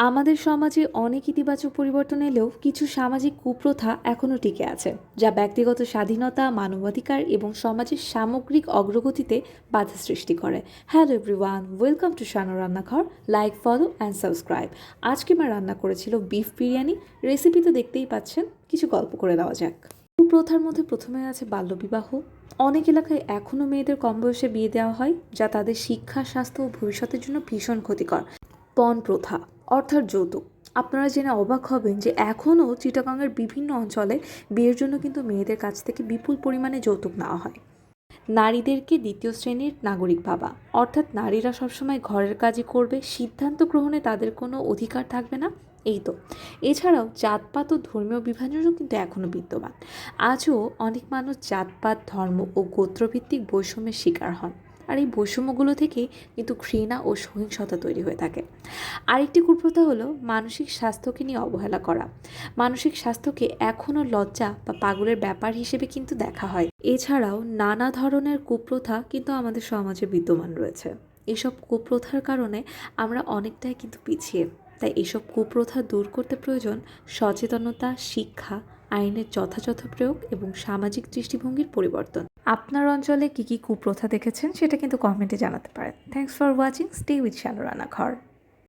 আমাদের সমাজে অনেক ইতিবাচক পরিবর্তন এলেও কিছু সামাজিক কুপ্রথা এখনও টিকে আছে, যা ব্যক্তিগত স্বাধীনতা, মানবাধিকার এবং সমাজের সামগ্রিক অগ্রগতিতে বাধা সৃষ্টি করে। Hello everyone, welcome to Shanu রান্নাঘর। Like, follow and subscribe. আজকে মা রান্না করেছিল বিফ বিরিয়ানি। রেসিপি তো দেখতেই পাচ্ছেন, কিছু গল্প করে দেওয়া যাক। কুপ্রথার মধ্যে প্রথমে আছে বাল্যবিবাহ। অনেক এলাকায় এখনও মেয়েদের কম বয়সে বিয়ে দেওয়া হয়, যা তাদের শিক্ষা, স্বাস্থ্য ও ভবিষ্যতের জন্য ভীষণ ক্ষতিকর। পণ প্রথা অর্থাৎ যৌতুক। আপনারা জেনে অবাক হবেন যে এখনও চিটাগাংয়ের বিভিন্ন অঞ্চলে বিয়ের জন্য কিন্তু মেয়েদের কাছ থেকে বিপুল পরিমাণে যৌতুক নেওয়া হয়। নারীদেরকে দ্বিতীয় শ্রেণীর নাগরিক ভাবা, অর্থাৎ নারীরা সবসময় ঘরের কাজই করবে, সিদ্ধান্ত গ্রহণে তাদের কোনো অধিকার থাকবে না। এই তো। এছাড়াও জাতপাত ও ধর্মীয় বিভাজনও কিন্তু এখনও বিদ্যমান। আজও অনেক মানুষ জাতপাত, ধর্ম ও গোত্রভিত্তিক বৈষম্যের শিকার হন। আর এই বৈষম্যগুলো থেকেই কিন্তু ঘৃণা ও সহিংসতা তৈরি হয়ে থাকে। আরেকটি কুপ্রথা হলো মানসিক স্বাস্থ্যকে নিয়ে অবহেলা করা। মানসিক স্বাস্থ্যকে এখনও লজ্জা বা পাগলের ব্যাপার হিসেবে কিন্তু দেখা হয়। এছাড়াও নানা ধরনের কুপ্রথা কিন্তু আমাদের সমাজে বিদ্যমান রয়েছে। এসব কুপ্রথার কারণে আমরা অনেকটাই কিন্তু পিছিয়ে। তাই এসব কুপ্রথা দূর করতে প্রয়োজন সচেতনতা, শিক্ষা, আইনের যথাযথ প্রয়োগ এবং সামাজিক দৃষ্টিভঙ্গির পরিবর্তন। আপনার অঞ্চলে কী কী কুপ্রথা দেখেছেন সেটা কিন্তু কমেন্টে জানাতে পারেন। Thanks for watching. Stay with Shanu রান্নাঘর।